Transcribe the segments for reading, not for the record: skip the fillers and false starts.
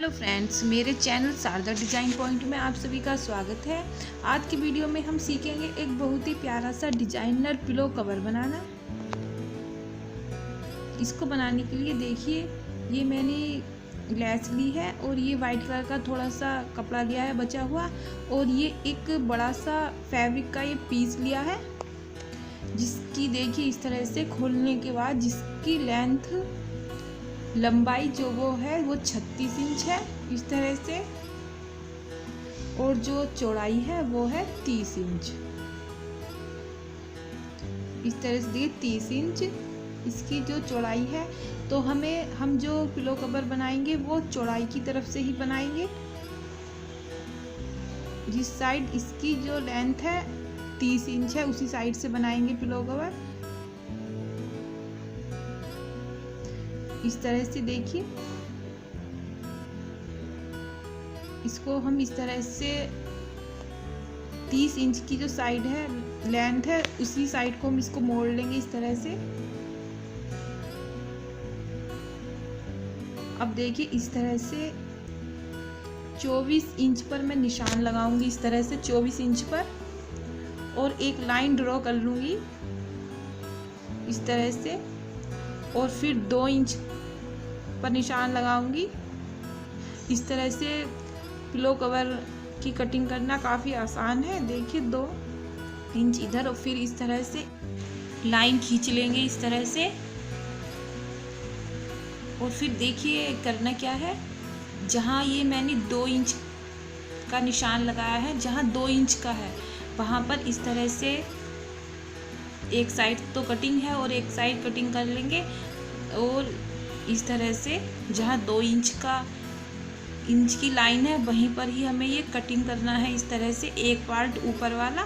Hello friends, मेरे channel Sharda design point में आप सभी का स्वागत है। आज की वीडियो में हम सीखेंगे एक बहुत ही प्यारा सा डिजाइनर पिलो कवर बनाना। इसको बनाने के लिए देखिए, ये मैंने लेस ली है और ये वाइट कलर का थोड़ा सा कपड़ा लिया है बचा हुआ, और ये एक बड़ा सा फैब्रिक का ये पीस लिया है, जिसकी देखिए इस तरह से खोलने के बाद जिसकी लेंथ लंबाई जो वो है वो 36 इंच है इस तरह से, और जो चौड़ाई है वो है 30 इंच। इस तरह से देखिए 30 इंच इसकी जो चौड़ाई है। तो हम जो पिलो कवर बनाएंगे वो चौड़ाई की तरफ से ही बनाएंगे। जिस साइड इसकी जो लेंथ है 30 इंच है उसी साइड से बनाएंगे पिलो कवर। इस तरह से देखिए, इसको हम इस तरह से 30 इंच की जो साइड है लेंथ है उसी साइड को हम इसको मोड़ लेंगे इस तरह से। अब देखिए इस तरह से 24 इंच पर मैं निशान लगाऊंगी, इस तरह से 24 इंच पर, और एक लाइन ड्रॉ कर लूंगी इस तरह से, और फिर 2 इंच पर निशान लगाऊंगी। इस तरह से पिलो कवर की कटिंग करना काफ़ी आसान है। देखिए 2 इंच इधर, और फिर इस तरह से लाइन खींच लेंगे इस तरह से। और फिर देखिए करना क्या है, जहाँ ये मैंने 2 इंच का निशान लगाया है, जहाँ 2 इंच का है वहाँ पर इस तरह से एक साइड तो कटिंग है और एक साइड कटिंग कर लेंगे, और इस तरह से जहाँ 2 इंच की लाइन है वहीं पर ही हमें ये कटिंग करना है। इस तरह से एक पार्ट ऊपर वाला,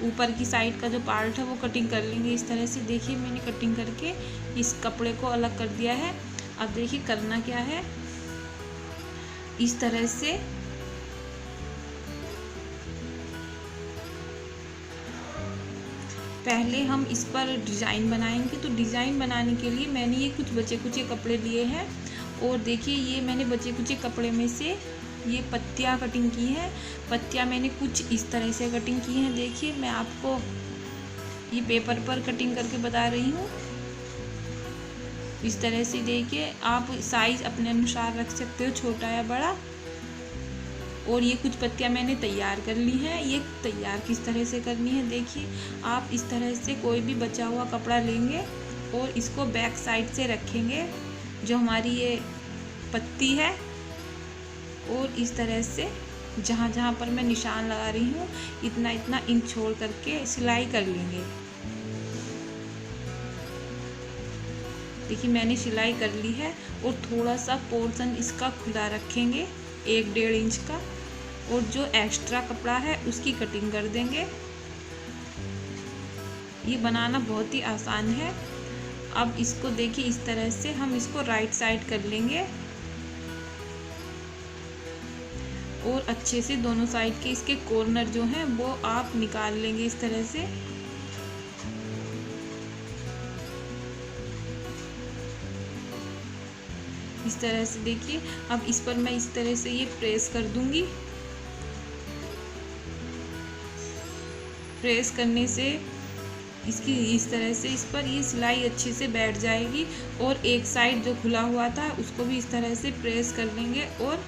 ऊपर की साइड का जो पार्ट है वो कटिंग कर लेंगे इस तरह से। देखिए मैंने कटिंग करके इस कपड़े को अलग कर दिया है। अब देखिए करना क्या है, इस तरह से पहले हम इस पर डिज़ाइन बनाएंगे। तो डिज़ाइन बनाने के लिए मैंने ये कुछ बचे कुचे कपड़े लिए हैं, और देखिए ये मैंने बचे कुचे कपड़े में से ये पत्तियाँ कटिंग की हैं। पत्तियाँ मैंने कुछ इस तरह से कटिंग की हैं। देखिए मैं आपको ये पेपर पर कटिंग करके बता रही हूँ इस तरह से। देखिए आप साइज़ अपने अनुसार रख सकते हो, छोटा या बड़ा। और ये कुछ पत्तियाँ मैंने तैयार कर ली हैं। ये तैयार किस तरह से करनी है, देखिए आप इस तरह से कोई भी बचा हुआ कपड़ा लेंगे और इसको बैक साइड से रखेंगे जो हमारी ये पत्ती है, और इस तरह से जहाँ जहाँ पर मैं निशान लगा रही हूँ इतना इतना इंच छोड़ करके सिलाई कर लेंगे। देखिए मैंने सिलाई कर ली है, और थोड़ा सा पोर्शन इसका खुला रखेंगे 1-1.5 इंच का, और जो एक्स्ट्रा कपड़ा है उसकी कटिंग कर देंगे। ये बनाना बहुत ही आसान है। अब इसको देखिए इस तरह से हम इसको राइट साइड कर लेंगे, और अच्छे से दोनों साइड के इसके कॉर्नर जो हैं वो आप निकाल लेंगे इस तरह से। इस तरह से देखिए, अब इस पर मैं इस तरह से ये प्रेस कर दूंगी। प्रेस करने से इसकी इस तरह से इस पर ये सिलाई अच्छे से बैठ जाएगी, और एक साइड जो खुला हुआ था उसको भी इस तरह से प्रेस कर लेंगे, और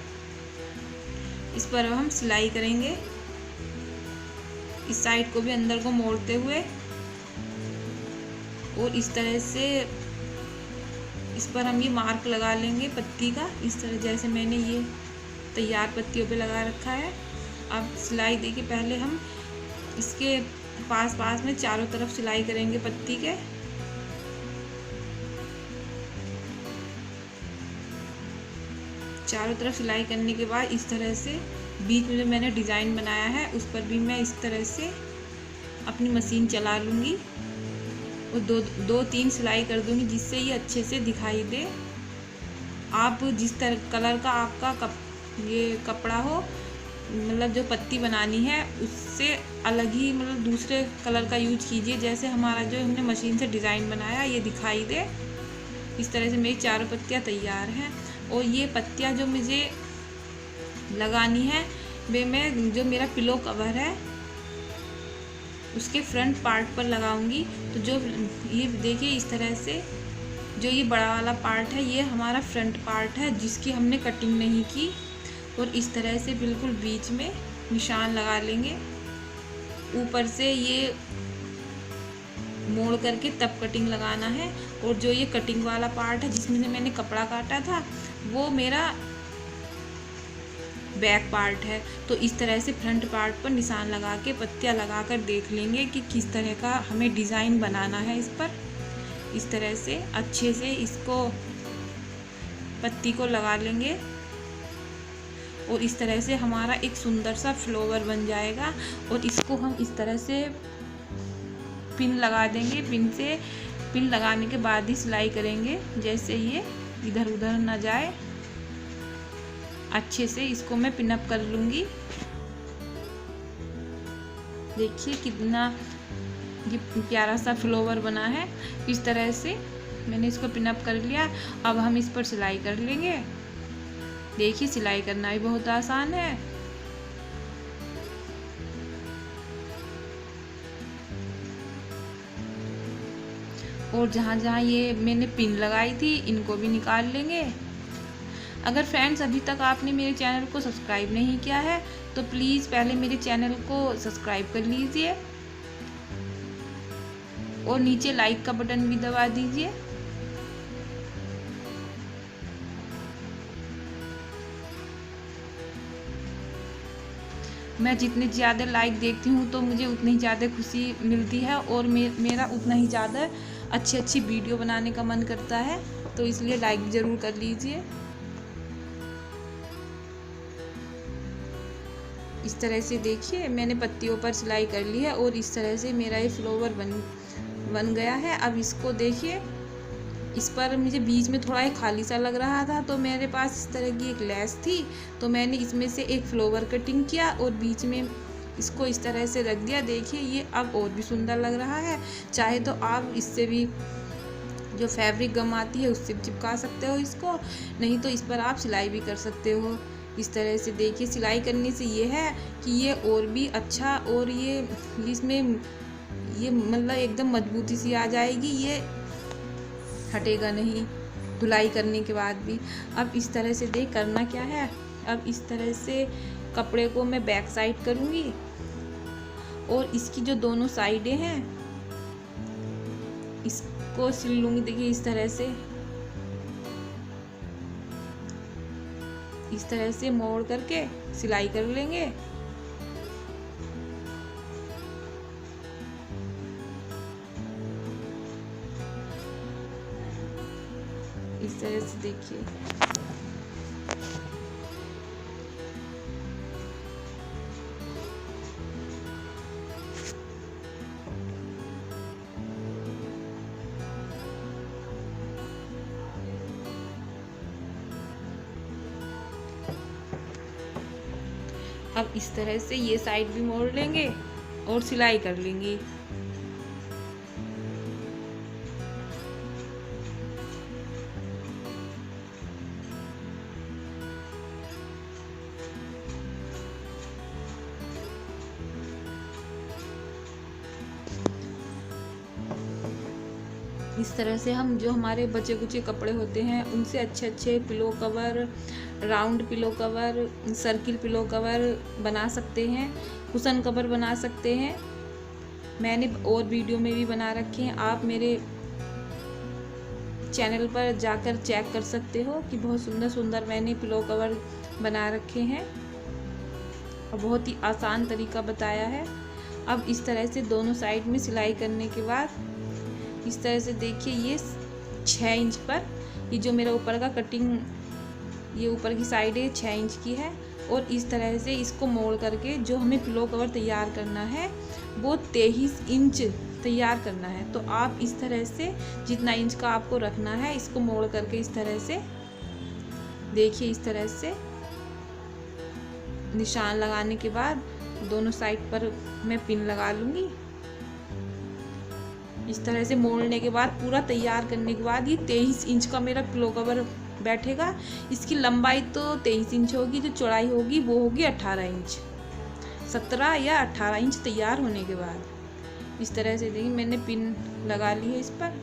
इस पर हम सिलाई करेंगे इस साइड को भी अंदर को मोड़ते हुए। और इस तरह से इस पर हम ये मार्क लगा लेंगे पत्ती का, इस तरह जैसे मैंने ये तैयार पत्तियों पे लगा रखा है। अब सिलाई देखिए, पहले हम इसके पास में चारों तरफ सिलाई करेंगे पत्ती के। चारों तरफ सिलाई करने के बाद इस तरह से बीच में जो मैंने डिज़ाइन बनाया है उस पर भी मैं इस तरह से अपनी मशीन चला लूँगी, और 2-3 सिलाई कर दूँगी जिससे ये अच्छे से दिखाई दे। आप जिस तरह कलर का आपका ये कपड़ा हो, मतलब जो पत्ती बनानी है उससे अलग ही मतलब दूसरे कलर का यूज कीजिए, जैसे हमारा जो हमने मशीन से डिज़ाइन बनाया ये दिखाई दे। इस तरह से मेरी चारों पत्तियाँ तैयार हैं, और ये पत्तियाँ जो मुझे लगानी है वे मैं जो मेरा पिलो कवर है उसके फ्रंट पार्ट पर लगाऊंगी। तो जो ये देखिए इस तरह से जो ये बड़ा वाला पार्ट है ये हमारा फ्रंट पार्ट है जिसकी हमने कटिंग नहीं की। और इस तरह से बिल्कुल बीच में निशान लगा लेंगे। ऊपर से ये मोड़ करके तब कटिंग लगाना है। और जो ये कटिंग वाला पार्ट है जिसमें से मैंने कपड़ा काटा था वो मेरा बैक पार्ट है। तो इस तरह से फ्रंट पार्ट पर निशान लगा के पत्तियाँ लगा कर देख लेंगे कि किस तरह का हमें डिज़ाइन बनाना है इस पर। इस तरह से अच्छे से इसको पत्ती को लगा लेंगे और इस तरह से हमारा एक सुंदर सा फ्लावर बन जाएगा। और इसको हम इस तरह से पिन लगा देंगे। पिन लगाने के बाद ही सिलाई करेंगे, जैसे ये इधर उधर ना जाए। अच्छे से इसको मैं पिनअप कर लूँगी। देखिए कितना ये प्यारा सा फ्लावर बना है। इस तरह से मैंने इसको पिनअप कर लिया। अब हम इस पर सिलाई कर लेंगे। देखिए सिलाई करना भी बहुत आसान है। और जहाँ जहाँ ये मैंने पिन लगाई थी इनको भी निकाल लेंगे। अगर फ्रेंड्स अभी तक आपने मेरे चैनल को सब्सक्राइब नहीं किया है तो प्लीज़ पहले मेरे चैनल को सब्सक्राइब कर लीजिए और नीचे लाइक का बटन भी दबा दीजिए। मैं जितने ज़्यादा लाइक देखती हूँ तो मुझे उतनी ज़्यादा खुशी मिलती है और मेरा उतना ही ज़्यादा अच्छी वीडियो बनाने का मन करता है। तो इसलिए लाइक ज़रूर कर लीजिए। इस तरह से देखिए मैंने पत्तियों पर सिलाई कर ली है और इस तरह से मेरा ये फ्लावर बन गया है। अब इसको देखिए, इस पर मुझे बीच में थोड़ा एक खाली सा लग रहा था तो मेरे पास इस तरह की एक लेस थी तो मैंने इसमें से एक फ्लावर कटिंग किया और बीच में इसको इस तरह से रख दिया। देखिए ये अब और भी सुंदर लग रहा है। चाहे तो आप इससे भी जो फैब्रिक गम आती है उससे भी चिपका सकते हो इसको, नहीं तो इस पर आप सिलाई भी कर सकते हो। इस तरह से देखिए सिलाई करने से ये है कि ये और भी अच्छा और ये इसमें ये मतलब एकदम मजबूती सी आ जाएगी, ये हटेगा नहीं धुलाई करने के बाद भी। अब इस तरह से देख करना क्या है, अब इस तरह से कपड़े को मैं बैक साइड करूँगी और इसकी जो दोनों साइडें हैं इसको सिल लूँगी। देखिए इस तरह से मोड़ करके सिलाई कर लेंगे। इस तरह से देखिए अब इस तरह से ये साइड भी मोड़ लेंगे और सिलाई कर लेंगे। इस तरह से हम जो हमारे बचे कुचे कपड़े होते हैं उनसे अच्छे pillow cover, round pillow cover, circle pillow cover बना सकते हैं, कुशन कवर बना सकते हैं। मैंने और वीडियो में भी बना रखे हैं, आप मेरे चैनल पर जाकर चेक कर सकते हो कि बहुत सुंदर सुंदर मैंने पिलो कवर बना रखे हैं और बहुत ही आसान तरीका बताया है। अब इस तरह से दोनों साइड में सिलाई करने के बाद इस तरह से देखिए ये 6 इंच पर ये जो मेरा ऊपर का कटिंग ये ऊपर की साइड है 6 इंच की है और इस तरह से इसको मोड़ करके जो हमें पिलो कवर तैयार करना है वो 23 इंच तैयार करना है। तो आप इस तरह से जितना इंच का आपको रखना है इसको मोड़ करके इस तरह से देखिए इस तरह से निशान लगाने के बाद दोनों साइड पर मैं पिन लगा लूँगी। इस तरह से मोड़ने के बाद पूरा तैयार करने के बाद ये 23 इंच का मेरा पिलो कवर बैठेगा। इसकी लंबाई तो 23 इंच होगी, जो चौड़ाई होगी वो होगी 18 इंच। 17 या 18 इंच तैयार होने के बाद इस तरह से देखिए मैंने पिन लगा ली है इस पर।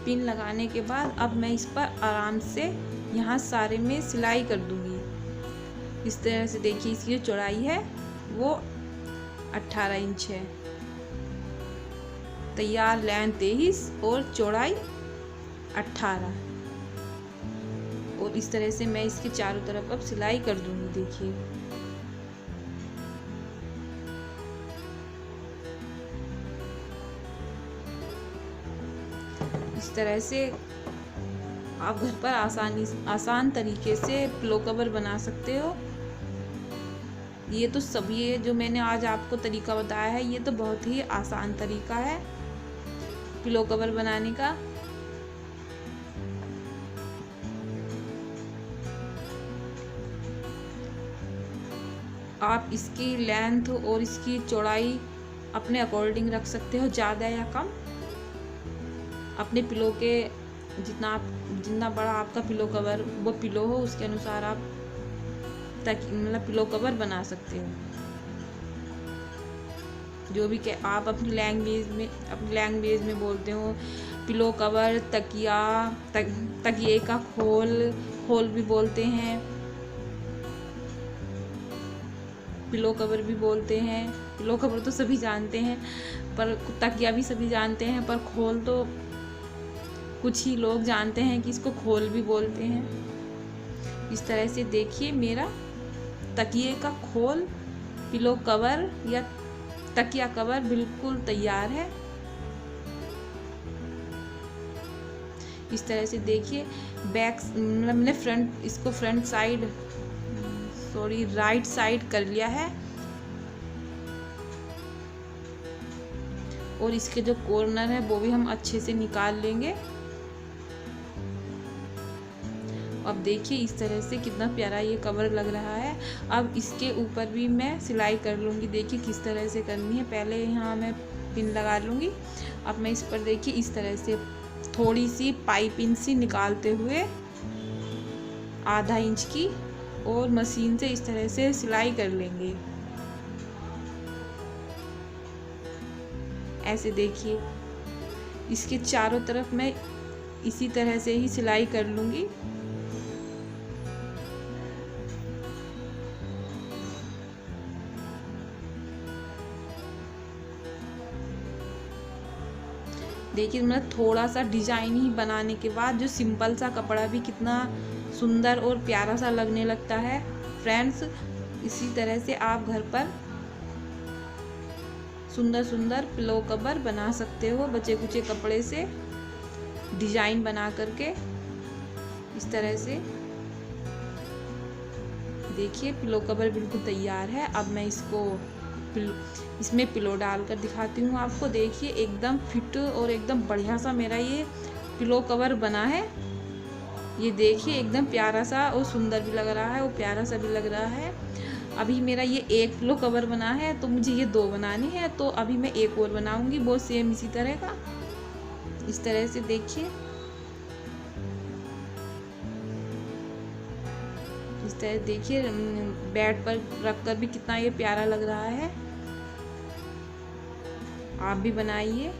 पिन लगाने के बाद अब मैं इस पर आराम से यहाँ सारे में सिलाई कर दूंगी। इस तरह से देखिए इसकी जो चौड़ाई है वो 18 इंच है, तैयार लेंथ 23 और चौड़ाई 18। और इस तरह से मैं इसके चारों तरफ अब सिलाई कर दूंगी। देखिए इस तरह से आप घर पर आसान तरीके से पिलो कवर बना सकते हो। ये तो सब, ये जो मैंने आज आपको तरीका बताया है ये तो बहुत ही आसान तरीका है पिलो कवर बनाने का। आप इसकी लेंथ और इसकी चौड़ाई अपने अकॉर्डिंग रख सकते हो, ज़्यादा या कम। अपने पिलो के जितना बड़ा आपका पिलो कवर वो पिलो हो उसके अनुसार आप मतलब पिलो कवर बना सकते हो। जो भी आप अपनी लैंग्वेज में बोलते हो, पिलो कवर, तकिया, तकिए का खोल भी बोलते हैं, पिलो कवर भी बोलते हैं। पिलो कवर तो सभी जानते हैं, पर तकिया भी सभी जानते हैं, पर खोल तो कुछ ही लोग जानते हैं कि इसको खोल भी बोलते हैं। इस तरह से देखिए मेरा तकिए का खोल, पिलो कवर या तकिया कवर बिल्कुल तैयार है। इस तरह से देखिए मतलब मैंने इसको फ्रंट साइड राइट साइड कर लिया है। और इसके जो कॉर्नर है वो भी हम अच्छे से निकाल लेंगे। अब देखिए इस तरह से कितना प्यारा ये कवर लग रहा है। अब इसके ऊपर भी मैं सिलाई कर लूँगी। देखिए किस तरह से करनी है। पहले यहाँ मैं पिन लगा लूँगी। अब मैं इस पर देखिए इस तरह से थोड़ी सी पाइपिंग सी निकालते हुए आधा इंच की और मशीन से इस तरह से सिलाई कर लेंगे। ऐसे देखिए इसके चारों तरफ मैं इसी तरह से ही सिलाई कर लूँगी। देखिए मतलब थोड़ा सा डिजाइन ही बनाने के बाद जो सिंपल सा कपड़ा भी कितना सुंदर और प्यारा सा लगने लगता है। फ्रेंड्स, इसी तरह से आप घर पर सुंदर सुंदर पिलो कवर बना सकते हो बचे कुचे कपड़े से डिजाइन बना करके। इस तरह से देखिए पिलो कवर बिल्कुल तैयार है। अब मैं इसमें पिलो डालकर दिखाती हूँ आपको। देखिए एकदम फिट और एकदम बढ़िया सा मेरा ये पिलो कवर बना है। ये देखिए एकदम प्यारा सा और सुंदर भी लग रहा है और प्यारा सा भी लग रहा है। अभी मेरा ये एक पिलो कवर बना है तो मुझे ये 2 बनानी है, तो अभी मैं एक और बनाऊंगी वो सेम इसी तरह का। इस तरह से देखिए इस तरह देखिए बेड पर रखकर भी कितना ये प्यारा लग रहा है। आप भी बनाइए।